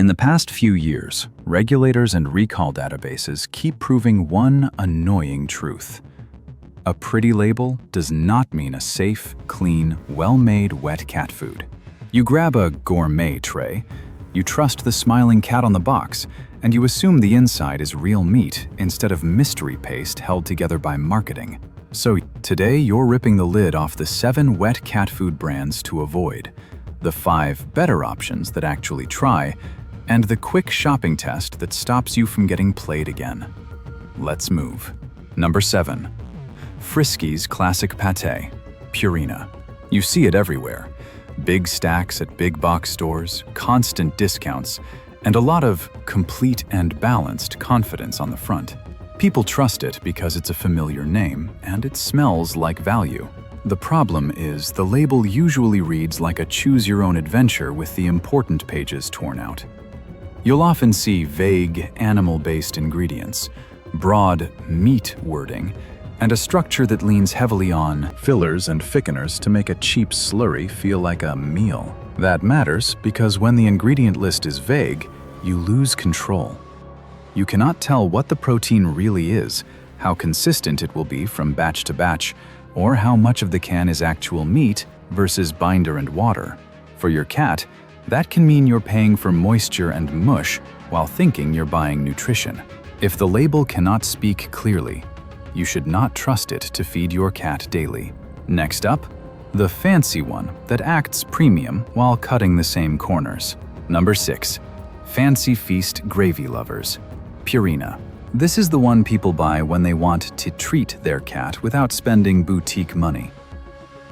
In the past few years, regulators and recall databases keep proving one annoying truth. A pretty label does not mean a safe, clean, well-made wet cat food. You grab a gourmet tray, you trust the smiling cat on the box, and you assume the inside is real meat instead of mystery paste held together by marketing. So today you're ripping the lid off the 7 wet cat food brands to avoid, the 5 better options that actually try, and the quick shopping test that stops you from getting played again. Let's move. Number 7. Friskies Classic Pâté, Purina. You see it everywhere. Big stacks at big box stores, constant discounts, and a lot of complete and balanced confidence on the front. People trust it because it's a familiar name and it smells like value. The problem is the label usually reads like a choose-your-own-adventure with the important pages torn out. You'll often see vague, animal-based ingredients, broad meat wording, and a structure that leans heavily on fillers and thickeners to make a cheap slurry feel like a meal. That matters because when the ingredient list is vague, you lose control. You cannot tell what the protein really is, how consistent it will be from batch to batch, or how much of the can is actual meat versus binder and water. For your cat, that can mean you're paying for moisture and mush while thinking you're buying nutrition. If the label cannot speak clearly, you should not trust it to feed your cat daily. Next up, the fancy one that acts premium while cutting the same corners. Number 6. Fancy Feast Gravy Lovers, Purina. This is the one people buy when they want to treat their cat without spending boutique money.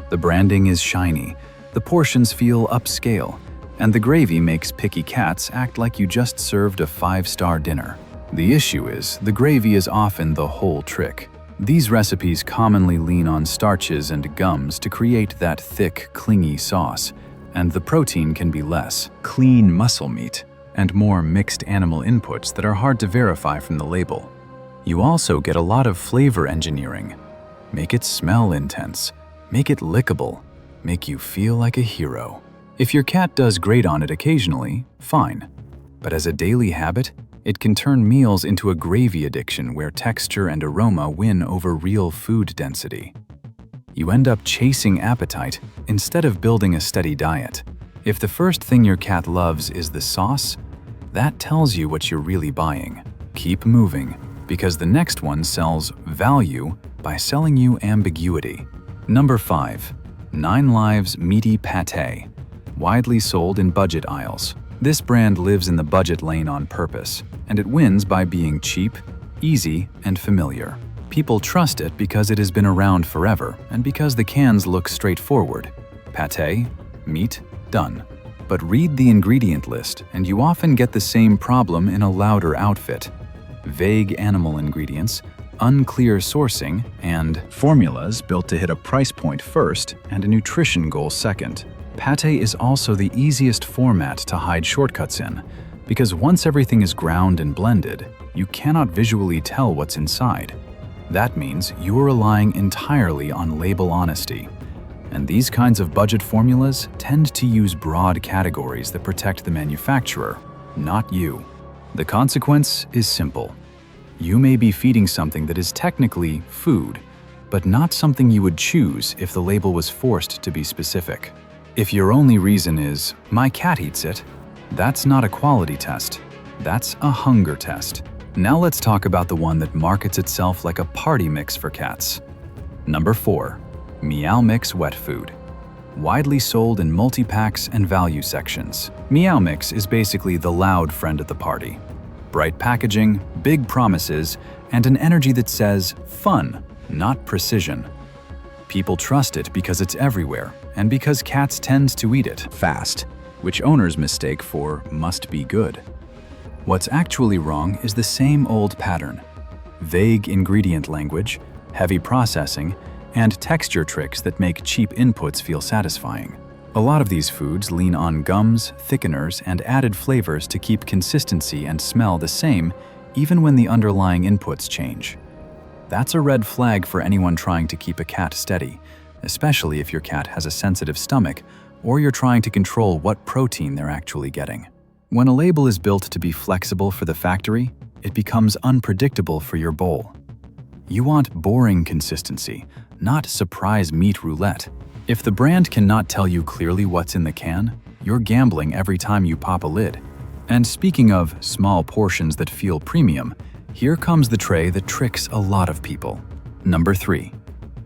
The branding is shiny, the portions feel upscale, and the gravy makes picky cats act like you just served a 5-star dinner. The issue is, the gravy is often the whole trick. These recipes commonly lean on starches and gums to create that thick, clingy sauce, and the protein can be less clean muscle meat and more mixed animal inputs that are hard to verify from the label. You also get a lot of flavor engineering. Make it smell intense, make it lickable, make you feel like a hero. If your cat does great on it occasionally, fine. But as a daily habit, it can turn meals into a gravy addiction where texture and aroma win over real food density. You end up chasing appetite instead of building a steady diet. If the first thing your cat loves is the sauce, that tells you what you're really buying. Keep moving, because the next one sells value by selling you ambiguity. Number 5. 9 Lives Meaty Pâté, widely sold in budget aisles. This brand lives in the budget lane on purpose, and it wins by being cheap, easy, and familiar. People trust it because it has been around forever and because the cans look straightforward. Pâté, meat, done. But read the ingredient list and you often get the same problem in a louder outfit. Vague animal ingredients, unclear sourcing, and formulas built to hit a price point first and a nutrition goal second. Pâté is also the easiest format to hide shortcuts in, because once everything is ground and blended, you cannot visually tell what's inside. That means you are relying entirely on label honesty. And these kinds of budget formulas tend to use broad categories that protect the manufacturer, not you. The consequence is simple. You may be feeding something that is technically food, but not something you would choose if the label was forced to be specific. If your only reason is, "My cat eats it," that's not a quality test. That's a hunger test. Now let's talk about the one that markets itself like a party mix for cats. Number 4. Meow Mix Wet Food. Widely sold in multi-packs and value sections. Meow Mix is basically the loud friend at the party. Bright packaging, big promises, and an energy that says fun, not precision. People trust it because it's everywhere, and because cats tend to eat it fast, which owners mistake for must be good. What's actually wrong is the same old pattern: vague ingredient language, heavy processing, and texture tricks that make cheap inputs feel satisfying. A lot of these foods lean on gums, thickeners, and added flavors to keep consistency and smell the same, even when the underlying inputs change. That's a red flag for anyone trying to keep a cat steady, especially if your cat has a sensitive stomach or you're trying to control what protein they're actually getting. When a label is built to be flexible for the factory, it becomes unpredictable for your bowl. You want boring consistency, not surprise meat roulette. If the brand cannot tell you clearly what's in the can, you're gambling every time you pop a lid. And speaking of small portions that feel premium, here comes the tray that tricks a lot of people. Number 3.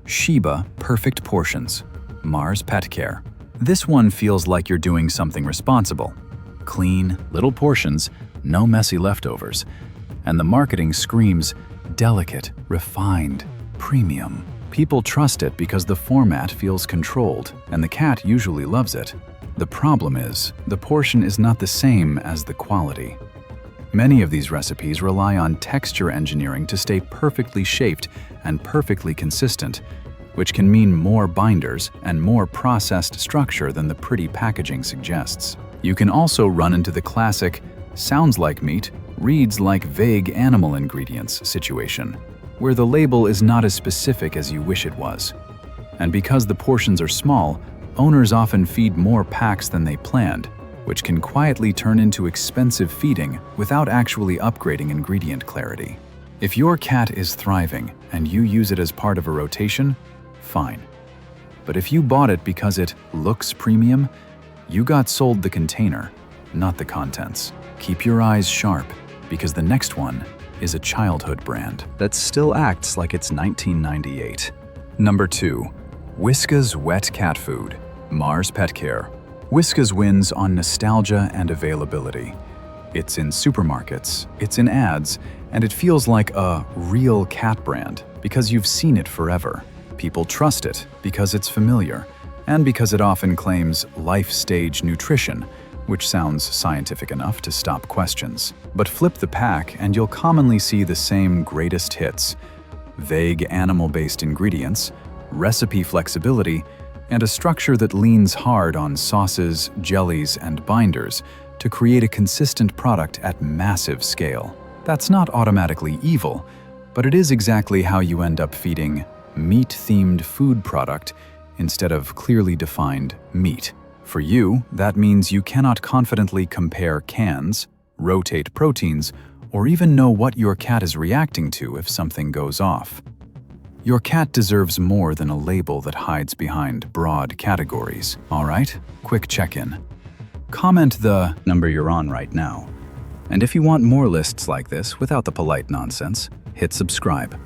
Sheba Perfect Portions, Mars Pet Care. This one feels like you're doing something responsible. Clean, little portions, no messy leftovers. And the marketing screams delicate, refined, premium. People trust it because the format feels controlled, and the cat usually loves it. The problem is, the portion is not the same as the quality. Many of these recipes rely on texture engineering to stay perfectly shaped and perfectly consistent, which can mean more binders and more processed structure than the pretty packaging suggests. You can also run into the classic, sounds like meat, reads like vague animal ingredients situation, where the label is not as specific as you wish it was. And because the portions are small, owners often feed more packs than they planned, which can quietly turn into expensive feeding without actually upgrading ingredient clarity. If your cat is thriving and you use it as part of a rotation, fine. But if you bought it because it looks premium, you got sold the container, not the contents. Keep your eyes sharp, because the next one is a childhood brand that still acts like it's 1998. Number 2. Whiskas Wet Cat Food, Mars Pet Care. Whiskas wins on nostalgia and availability. It's in supermarkets, it's in ads, and it feels like a real cat brand because you've seen it forever. People trust it because it's familiar, and because it often claims life stage nutrition, which sounds scientific enough to stop questions. But flip the pack and you'll commonly see the same greatest hits: vague animal-based ingredients, recipe flexibility, and a structure that leans hard on sauces, jellies, and binders to create a consistent product at massive scale. That's not automatically evil, but it is exactly how you end up feeding meat-themed food product instead of clearly defined meat. For you, that means you cannot confidently compare cans, rotate proteins, or even know what your cat is reacting to if something goes off. Your cat deserves more than a label that hides behind broad categories. All right, quick check-in. Comment the number you're on right now. And if you want more lists like this without the polite nonsense, hit subscribe.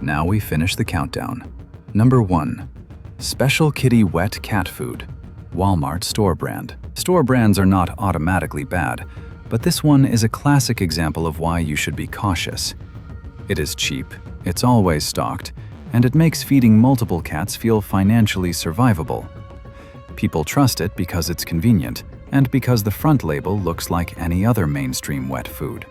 Now we finish the countdown. Number 1. Special Kitty Wet Cat Food, Walmart store brand. Store brands are not automatically bad, but this one is a classic example of why you should be cautious. It is cheap, it's always stocked, and it makes feeding multiple cats feel financially survivable. People trust it because it's convenient, and because the front label looks like any other mainstream wet food.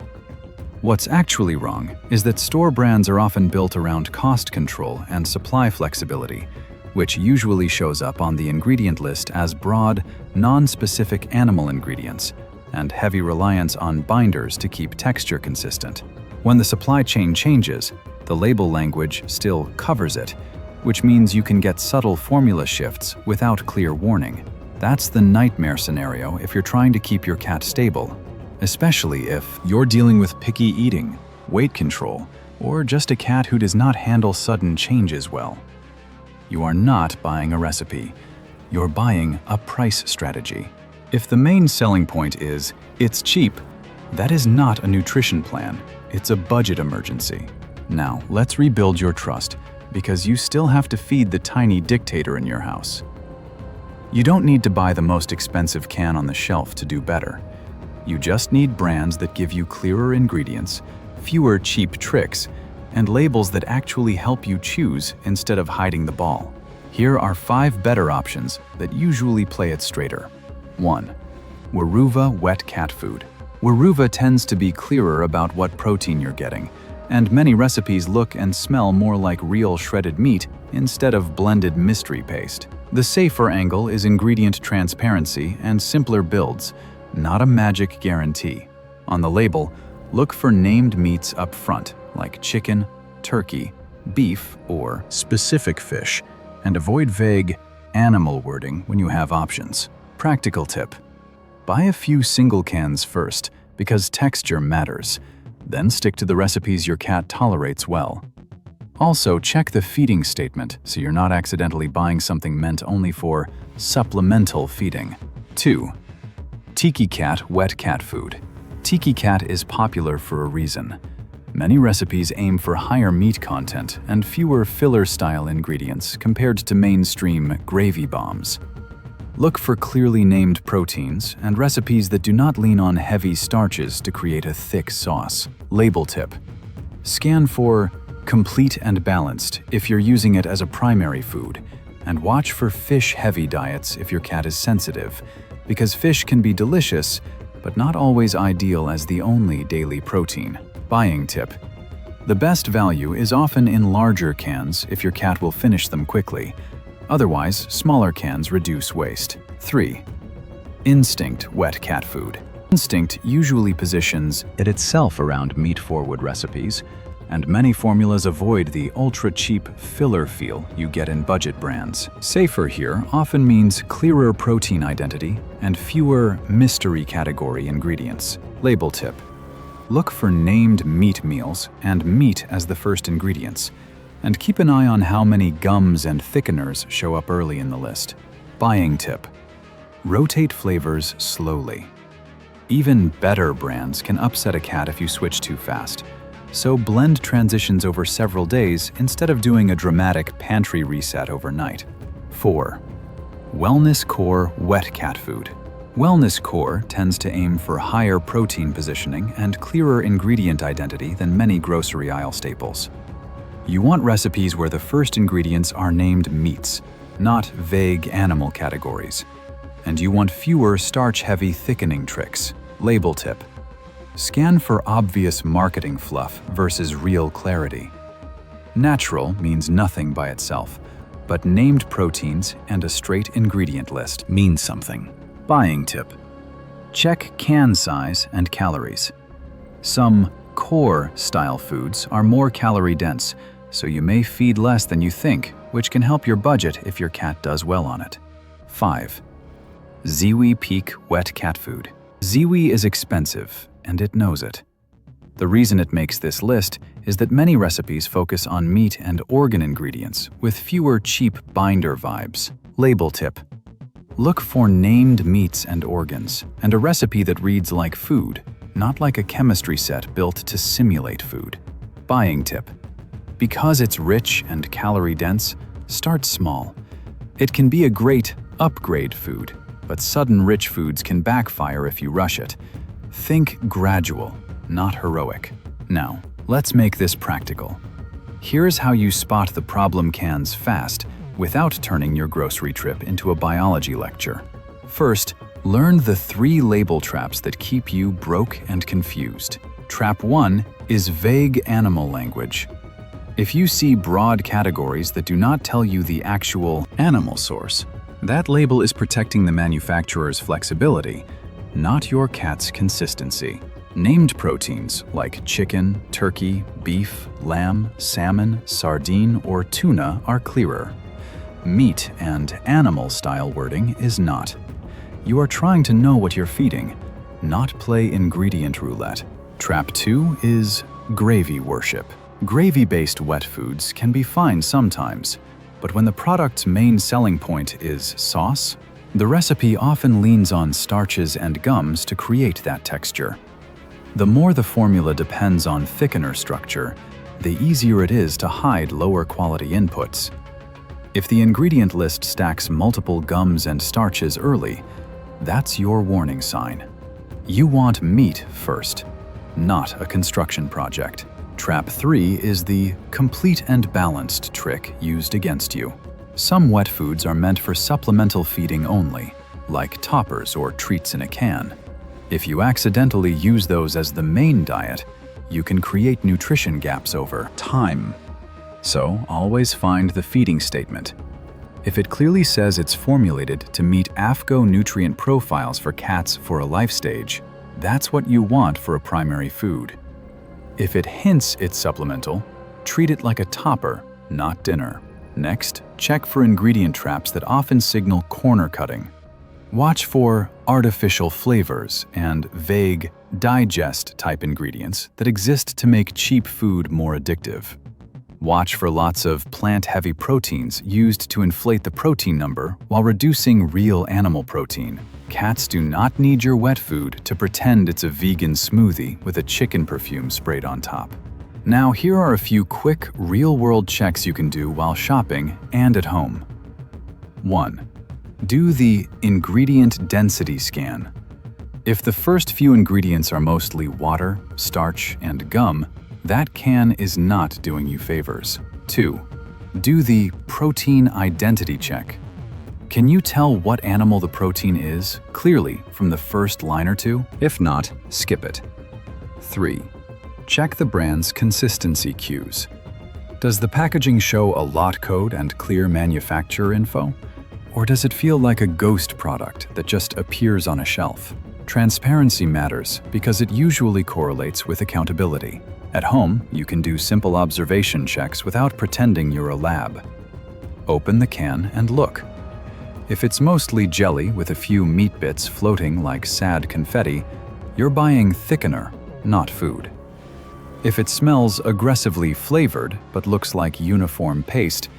What's actually wrong is that store brands are often built around cost control and supply flexibility, which usually shows up on the ingredient list as broad, non-specific animal ingredients, and heavy reliance on binders to keep texture consistent. When the supply chain changes, the label language still covers it, which means you can get subtle formula shifts without clear warning. That's the nightmare scenario if you're trying to keep your cat stable, especially if you're dealing with picky eating, weight control, or just a cat who does not handle sudden changes well. You are not buying a recipe. You're buying a price strategy. If the main selling point is, it's cheap, that is not a nutrition plan. It's a budget emergency. Now, let's rebuild your trust, because you still have to feed the tiny dictator in your house. You don't need to buy the most expensive can on the shelf to do better. You just need brands that give you clearer ingredients, fewer cheap tricks, and labels that actually help you choose instead of hiding the ball. Here are 5 better options that usually play it straighter. 1. Weruva Wet Cat Food. Weruva tends to be clearer about what protein you're getting, and many recipes look and smell more like real shredded meat instead of blended mystery paste. The safer angle is ingredient transparency and simpler builds, not a magic guarantee. On the label, look for named meats up front, like chicken, turkey, beef, or specific fish, and avoid vague animal wording when you have options. Practical tip: Buy a few single cans first, because texture matters. Then stick to the recipes your cat tolerates well. Also, check the feeding statement so you're not accidentally buying something meant only for supplemental feeding. 2. Tiki Cat wet cat food. Tiki Cat is popular for a reason. Many recipes aim for higher meat content and fewer filler-style ingredients compared to mainstream gravy bombs. Look for clearly named proteins and recipes that do not lean on heavy starches to create a thick sauce. Label tip: scan for complete and balanced if you're using it as a primary food, and watch for fish-heavy diets if your cat is sensitive, because fish can be delicious, but not always ideal as the only daily protein. Buying tip: the best value is often in larger cans if your cat will finish them quickly. Otherwise, smaller cans reduce waste. 3. Instinct wet cat food. Instinct usually positions it itself around meat-forward recipes, and many formulas avoid the ultra-cheap filler feel you get in budget brands. Safer here often means clearer protein identity and fewer mystery category ingredients. Label tip: look for named meat meals and meat as the first ingredients, and keep an eye on how many gums and thickeners show up early in the list. Buying tip: rotate flavors slowly. Even better brands can upset a cat if you switch too fast, so blend transitions over several days instead of doing a dramatic pantry reset overnight. 4. Wellness Core wet cat food. Wellness Core tends to aim for higher protein positioning and clearer ingredient identity than many grocery aisle staples. You want recipes where the first ingredients are named meats, not vague animal categories. And you want fewer starch-heavy thickening tricks. Label tip: scan for obvious marketing fluff versus real clarity. Natural means nothing by itself, but named proteins and a straight ingredient list mean something. Buying tip: check can size and calories. Some core-style foods are more calorie-dense, so you may feed less than you think, which can help your budget if your cat does well on it. 5. Ziwi Peak wet cat food. Ziwi is expensive, and it knows it. The reason it makes this list is that many recipes focus on meat and organ ingredients with fewer cheap binder vibes. Label tip: look for named meats and organs, and a recipe that reads like food, not like a chemistry set built to simulate food. Buying tip: because it's rich and calorie-dense, start small. It can be a great upgrade food, but sudden rich foods can backfire if you rush it. Think gradual, not heroic. Now, let's make this practical. Here's how you spot the problem cans fast without turning your grocery trip into a biology lecture. First, learn the 3 label traps that keep you broke and confused. Trap 1 is vague animal language. If you see broad categories that do not tell you the actual animal source, that label is protecting the manufacturer's flexibility, not your cat's consistency. Named proteins like chicken, turkey, beef, lamb, salmon, sardine, or tuna are clearer. Meat and animal-style wording is not. You are trying to know what you're feeding, not play ingredient roulette. Trap 2 is gravy worship. Gravy-based wet foods can be fine sometimes, but when the product's main selling point is sauce, the recipe often leans on starches and gums to create that texture. The more the formula depends on thickener structure, the easier it is to hide lower quality inputs. If the ingredient list stacks multiple gums and starches early, that's your warning sign. You want meat first, not a construction project. Trap 3 is the complete and balanced trick used against you. Some wet foods are meant for supplemental feeding only, like toppers or treats in a can. If you accidentally use those as the main diet, you can create nutrition gaps over time. So always find the feeding statement. If it clearly says it's formulated to meet AFCO nutrient profiles for cats for a life stage, that's what you want for a primary food. If it hints it's supplemental, treat it like a topper, not dinner. Next, check for ingredient traps that often signal corner cutting. Watch for artificial flavors and vague, digest-type ingredients that exist to make cheap food more addictive. Watch for lots of plant-heavy proteins used to inflate the protein number while reducing real animal protein. Cats do not need your wet food to pretend it's a vegan smoothie with a chicken perfume sprayed on top. Now, here are a few quick, real-world checks you can do while shopping and at home. 1. Do the ingredient density scan. If the first few ingredients are mostly water, starch, and gum, that can is not doing you favors. 2. Do the protein identity check. Can you tell what animal the protein is clearly from the first line or two? If not, skip it. 3. Check the brand's consistency cues. Does the packaging show a lot code and clear manufacturer info? Or does it feel like a ghost product that just appears on a shelf? Transparency matters because it usually correlates with accountability. At home, you can do simple observation checks without pretending you're a lab. Open the can and look. If it's mostly jelly with a few meat bits floating like sad confetti, you're buying thickener, not food. If it smells aggressively flavored but looks like uniform paste,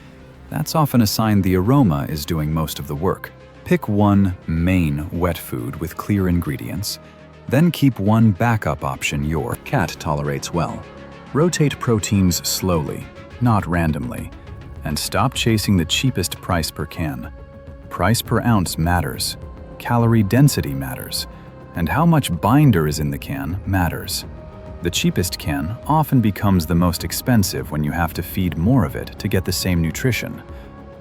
that's often a sign the aroma is doing most of the work. Pick one main wet food with clear ingredients, then keep one backup option your cat tolerates well. Rotate proteins slowly, not randomly, and stop chasing the cheapest price per can. Price per ounce matters, calorie density matters, and how much binder is in the can matters. The cheapest can often becomes the most expensive when you have to feed more of it to get the same nutrition,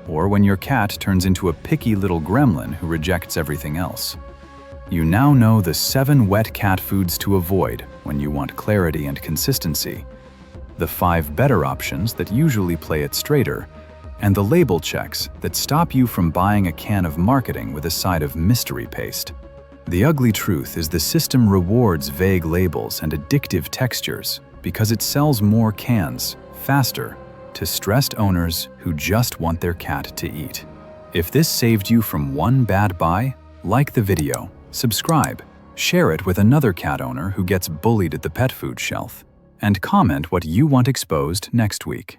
or when your cat turns into a picky little gremlin who rejects everything else. You now know the 7 wet cat foods to avoid when you want clarity and consistency, the 5 better options that usually play it straighter, and the label checks that stop you from buying a can of marketing with a side of mystery paste. The ugly truth is the system rewards vague labels and addictive textures because it sells more cans, faster, to stressed owners who just want their cat to eat. If this saved you from one bad buy, like the video, subscribe, share it with another cat owner who gets bullied at the pet food shelf, and comment what you want exposed next week.